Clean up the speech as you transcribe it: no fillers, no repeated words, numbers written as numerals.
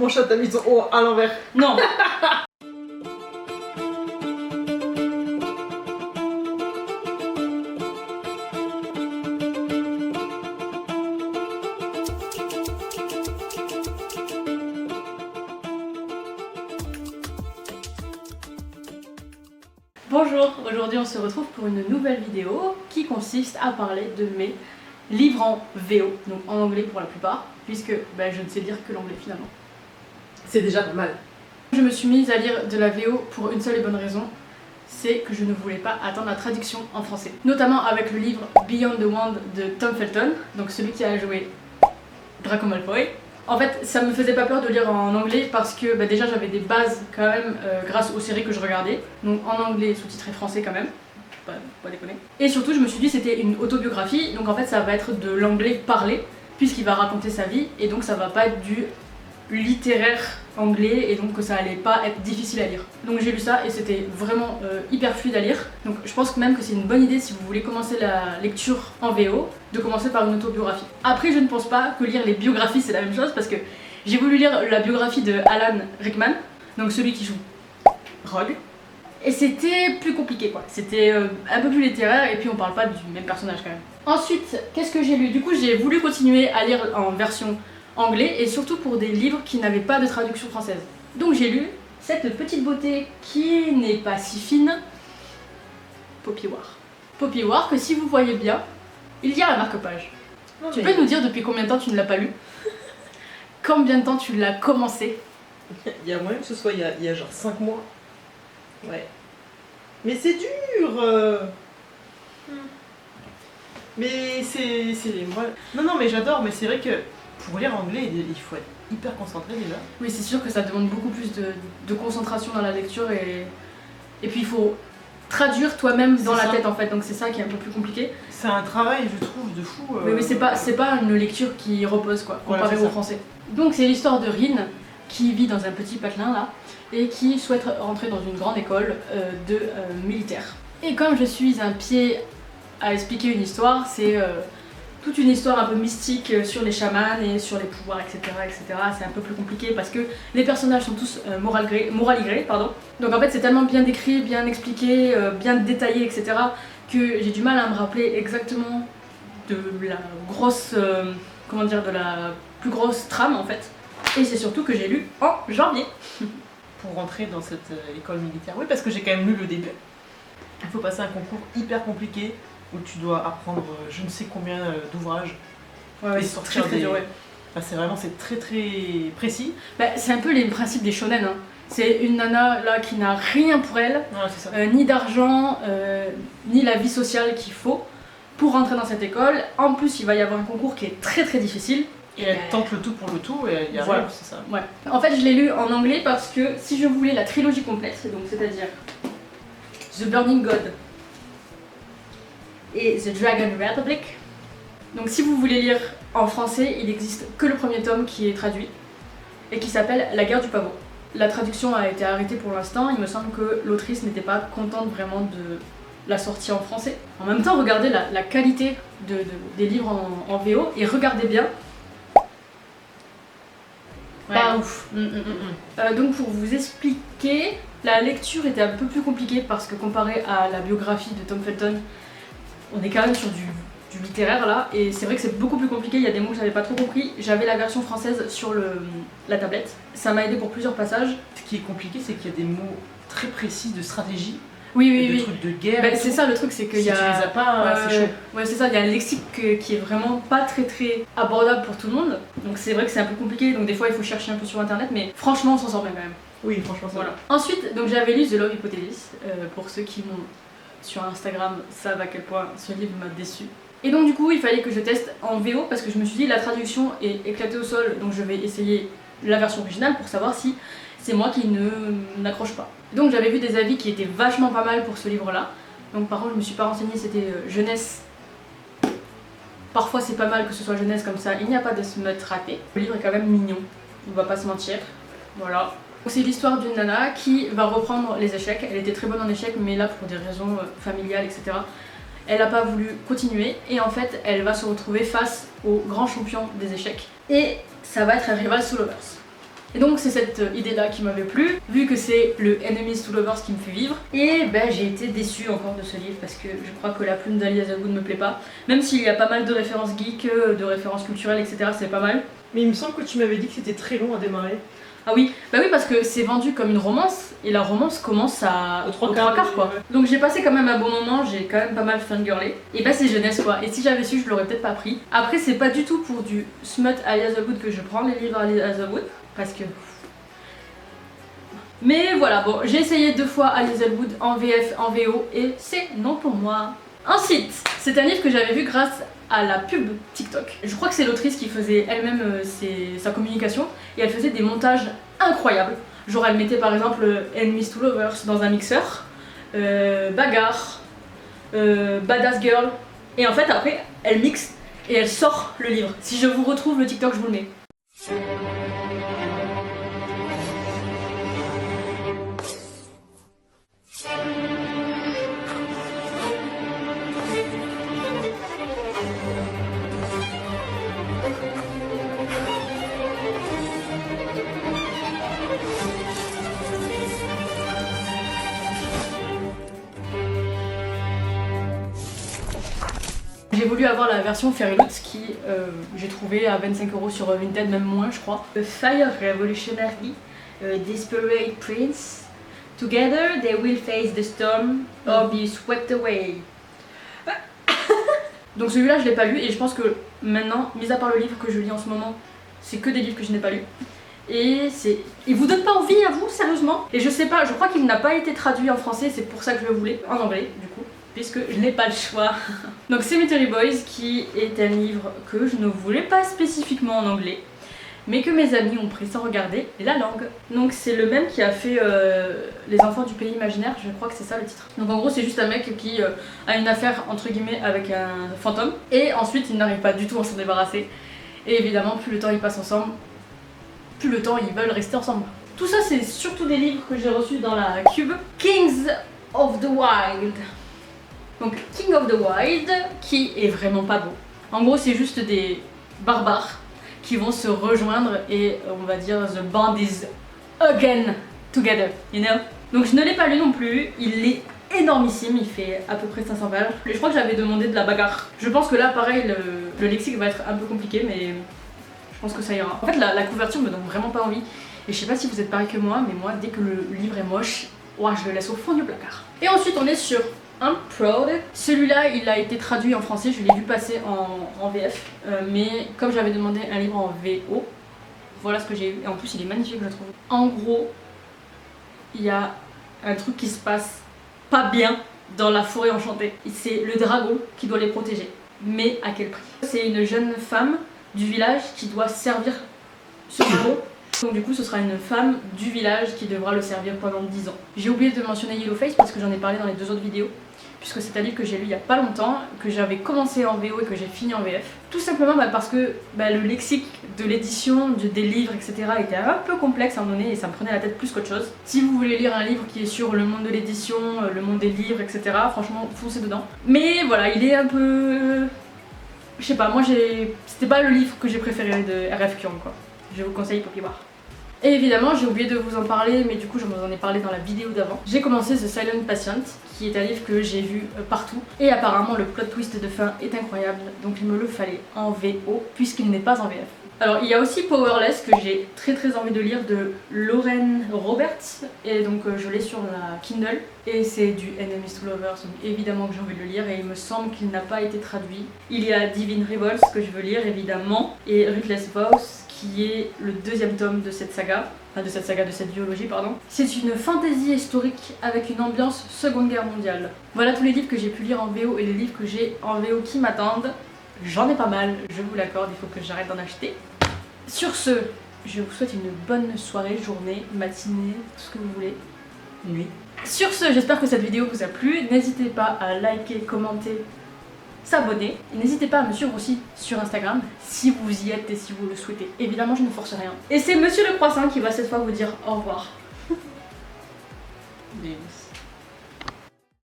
Mon chat t'a mis son O à l'envers. Non. Bonjour, aujourd'hui on se retrouve pour une nouvelle vidéo qui consiste à parler de mes livres en VO, donc en anglais pour la plupart, puisque je ne sais lire que l'anglais finalement. C'est déjà pas mal. Je me suis mise à lire de la VO pour une seule et bonne raison, c'est que je ne voulais pas attendre la traduction en français. Notamment avec le livre Beyond the Wand de Tom Felton, donc celui qui a joué Draco Malfoy. En fait, ça me faisait pas peur de lire en anglais parce que déjà j'avais des bases quand même grâce aux séries que je regardais. Donc en anglais, sous-titré français quand même, pas déconner. Et surtout je me suis dit c'était une autobiographie, donc en fait ça va être de l'anglais parlé, puisqu'il va raconter sa vie, et donc ça va pas être du littéraire anglais, et donc que ça allait pas être difficile à lire. Donc j'ai lu ça et c'était vraiment hyper fluide à lire. Donc je pense même que c'est une bonne idée si vous voulez commencer la lecture en VO, de commencer par une autobiographie. Après je ne pense pas que lire les biographies c'est la même chose, parce que j'ai voulu lire la biographie de Alan Rickman, donc celui qui joue Rogue, et c'était plus compliqué quoi, c'était un peu plus littéraire, et puis on parle pas du même personnage quand même. Ensuite, qu'est-ce que j'ai lu? Du coup j'ai voulu continuer à lire en version anglais, et surtout pour des livres qui n'avaient pas de traduction française. Donc j'ai lu cette petite beauté qui n'est pas si fine, Poppy War. Poppy War, que si vous voyez bien, il y a un marque-page. Tu peux nous dire depuis combien de temps tu ne l'as pas lu? Combien de temps tu l'as commencé? Il y a moyen que ce soit il y a genre 5 mois. Ouais. Mais c'est dur Mais c'est... moi... Non, mais j'adore, mais c'est vrai que pour lire anglais, il faut être hyper concentré déjà. Oui, c'est sûr que ça demande beaucoup plus de concentration dans la lecture, et puis il faut traduire toi-même dans la tête en fait, donc c'est ça qui est un peu plus compliqué. C'est un travail, je trouve, de fou. Mais c'est pas une lecture qui repose quoi, comparé voilà, au français. Donc c'est l'histoire de Rin, qui vit dans un petit patelin là, et qui souhaite rentrer dans une grande école de militaires. Et comme je suis un pied à expliquer une histoire, c'est toute une histoire un peu mystique sur les chamans et sur les pouvoirs, etc. C'est un peu plus compliqué parce que les personnages sont tous moraligrés, pardon. Donc en fait c'est tellement bien décrit, bien expliqué, bien détaillé, etc. que j'ai du mal à me rappeler exactement de la grosse, de la plus grosse trame en fait. Et c'est surtout que j'ai lu en janvier. Pour rentrer dans cette école militaire, oui, parce que j'ai quand même lu le début. Il faut passer un concours hyper compliqué où tu dois apprendre je ne sais combien d'ouvrages. Ouais, c'est très dur, ouais. Enfin, c'est très précis. C'est un peu les principes des shonen, hein. C'est une nana là qui n'a rien pour elle, ni d'argent, ni la vie sociale qu'il faut pour rentrer dans cette école. En plus il va y avoir un concours qui est très difficile. Et elle tente le tout pour le tout et elle y arrive, c'est ça. Ouais. En fait je l'ai lu en anglais parce que si je voulais la trilogie complète, donc c'est-à-dire The Burning God et The Dragon Republic. Donc si vous voulez lire en français, il n'existe que le premier tome qui est traduit et qui s'appelle La guerre du pavot. La traduction a été arrêtée pour l'instant, il me semble que l'autrice n'était pas contente vraiment de la sortie en français. En même temps, regardez la qualité des livres en VO, et regardez bien. Pas ouf. Donc pour vous expliquer, la lecture était un peu plus compliquée parce que comparé à la biographie de Tom Felton, on est quand même sur du littéraire là, et c'est vrai que c'est beaucoup plus compliqué, il y a des mots que j'avais pas trop compris. J'avais la version française sur la tablette, ça m'a aidé pour plusieurs passages. Ce qui est compliqué, c'est qu'il y a des mots très précis de stratégie. Oui. Des trucs de guerre. C'est ça le truc, c'est qu'il y a... Si tu les as pas, c'est chaud. Ouais, c'est ça, il y a un lexique qui est vraiment pas très abordable pour tout le monde. Donc c'est vrai que c'est un peu compliqué, donc des fois il faut chercher un peu sur internet, mais franchement on s'en sort bien quand même. Oui, franchement ça voilà. Ensuite, donc j'avais lu The Love Hypothesis, pour ceux qui m'ont sur Instagram savent à quel point ce livre m'a déçu. Et donc du coup il fallait que je teste en VO parce que je me suis dit la traduction est éclatée au sol, donc je vais essayer la version originale pour savoir si c'est moi qui n'accroche pas. Donc j'avais vu des avis qui étaient vachement pas mal pour ce livre là. Donc par contre je me suis pas renseignée, c'était jeunesse. Parfois c'est pas mal que ce soit jeunesse comme ça, il n'y a pas de smut raté. Le livre est quand même mignon, on va pas se mentir. Voilà. C'est l'histoire d'une nana qui va reprendre les échecs. Elle était très bonne en échecs, mais là pour des raisons familiales, etc. Elle n'a pas voulu continuer, et en fait elle va se retrouver face au grand champion des échecs. Et ça va être un rival sous lovers. Et donc c'est cette idée-là qui m'avait plu, vu que c'est le Enemies to Lovers qui me fait vivre. Et ben j'ai été déçue encore de ce livre parce que je crois que la plume d'Ali Hazelwood me plaît pas. Même s'il y a pas mal de références geeks, de références culturelles, etc. c'est pas mal. Mais il me semble que tu m'avais dit que c'était très long à démarrer. Ah oui, bah oui parce que c'est vendu comme une romance et la romance commence à Aux trois quarts, quoi. ouais. Donc j'ai passé quand même un bon moment, j'ai quand même pas mal fangirlé. Et bah c'est jeunesse quoi, et si j'avais su je l'aurais peut-être pas pris. Après c'est pas du tout pour du smut Ali Hazelwood que je prends les livres Ali Hazelwood, parce que... Mais voilà, bon j'ai essayé 2 fois Ali Hazelwood en VF, en VO et c'est non pour moi. Ensuite, c'est un livre que j'avais vu grâce à la pub TikTok. Je crois que c'est l'autrice qui faisait elle-même sa communication et elle faisait des montages incroyables. Genre elle mettait par exemple Enemies to Lovers dans un mixeur, bagarre, badass girl, et en fait après elle mixe et elle sort le livre. Si je vous retrouve le TikTok, je vous le mets. J'ai voulu avoir la version Fairy Loot qui j'ai trouvé à 25 € sur Vinted, même moins je crois. A Fire Revolutionary, Desperate Prince. Together they will face the storm or be swept away. Donc celui-là je l'ai pas lu et je pense que maintenant, mis à part le livre que je lis en ce moment, c'est que des livres que je n'ai pas lus. Et il vous donne pas envie à vous, sérieusement? Et je sais pas, je crois qu'il n'a pas été traduit en français, c'est pour ça que je le voulais, en anglais du coup, puisque je n'ai pas le choix. Donc Cemetery Boys, qui est un livre que je ne voulais pas spécifiquement en anglais, mais que mes amis ont pris sans regarder la langue. Donc c'est le même qui a fait Les Enfants du Pays Imaginaire, je crois que c'est ça le titre. Donc en gros c'est juste un mec qui a une affaire entre guillemets avec un fantôme, et ensuite il n'arrive pas du tout à s'en débarrasser. Et évidemment plus le temps ils passent ensemble, plus le temps ils veulent rester ensemble. Tout ça c'est surtout des livres que j'ai reçus dans la cube. Kings of the Wild. Donc King of the Wild, qui est vraiment pas beau. En gros c'est juste des barbares qui vont se rejoindre et on va dire the band is again together, you know. Donc je ne l'ai pas lu non plus, il est énormissime, il fait à peu près 500 pages. Je crois que j'avais demandé de la bagarre. Je pense que là pareil le lexique va être un peu compliqué, mais je pense que ça ira. En fait la couverture me donne vraiment pas envie. Et je sais pas si vous êtes pareil que moi, mais moi dès que le livre est moche, ouah, je le laisse au fond du placard. Et ensuite on est sur I'm Proud. Celui-là il a été traduit en français, je l'ai vu passer en VF, mais comme j'avais demandé un livre en VO, voilà ce que j'ai eu. Et en plus il est magnifique je trouve. En gros, il y a un truc qui se passe pas bien dans la forêt enchantée. C'est le dragon qui doit les protéger. Mais à quel prix? C'est une jeune femme du village qui doit servir ce dragon. Donc du coup ce sera une femme du village qui devra le servir pendant 10 ans. J'ai oublié de mentionner Yellowface parce que j'en ai parlé dans les 2 autres vidéos, puisque c'est un livre que j'ai lu il y a pas longtemps, que j'avais commencé en VO et que j'ai fini en VF. Tout simplement parce que le lexique de l'édition, des livres, etc. était un peu complexe à un moment donné et ça me prenait la tête plus qu'autre chose. Si vous voulez lire un livre qui est sur le monde de l'édition, le monde des livres, etc., franchement foncez dedans. Mais voilà, il est un peu... Je sais pas, moi c'était pas le livre que j'ai préféré de R.F. Kuang quoi. Je vous conseille pour y voir. Et évidemment j'ai oublié de vous en parler, mais du coup je vous en ai parlé dans la vidéo d'avant. J'ai commencé The Silent Patient, qui est un livre que j'ai vu partout. Et apparemment le plot twist de fin est incroyable, donc il me le fallait en VO, puisqu'il n'est pas en VF. Alors il y a aussi Powerless que j'ai très envie de lire de Lauren Roberts, et donc je l'ai sur la Kindle. Et c'est du Enemies to Lovers, donc évidemment que j'ai envie de le lire et il me semble qu'il n'a pas été traduit. Il y a Divine Revolts que je veux lire évidemment, et Ruthless Vows, qui est le 2e tome de cette saga, de cette duologie pardon. C'est une fantasy historique avec une ambiance Seconde Guerre mondiale. Voilà tous les livres que j'ai pu lire en VO et les livres que j'ai en VO qui m'attendent. J'en ai pas mal, je vous l'accorde, il faut que j'arrête d'en acheter. Sur ce, je vous souhaite une bonne soirée, journée, matinée, tout ce que vous voulez. Nuit. Sur ce, j'espère que cette vidéo vous a plu. N'hésitez pas à liker, commenter, s'abonner. Et n'hésitez pas à me suivre aussi sur Instagram si vous y êtes et si vous le souhaitez. Évidemment, je ne force rien. Et c'est Monsieur le Croissant qui va cette fois vous dire au revoir. Yes.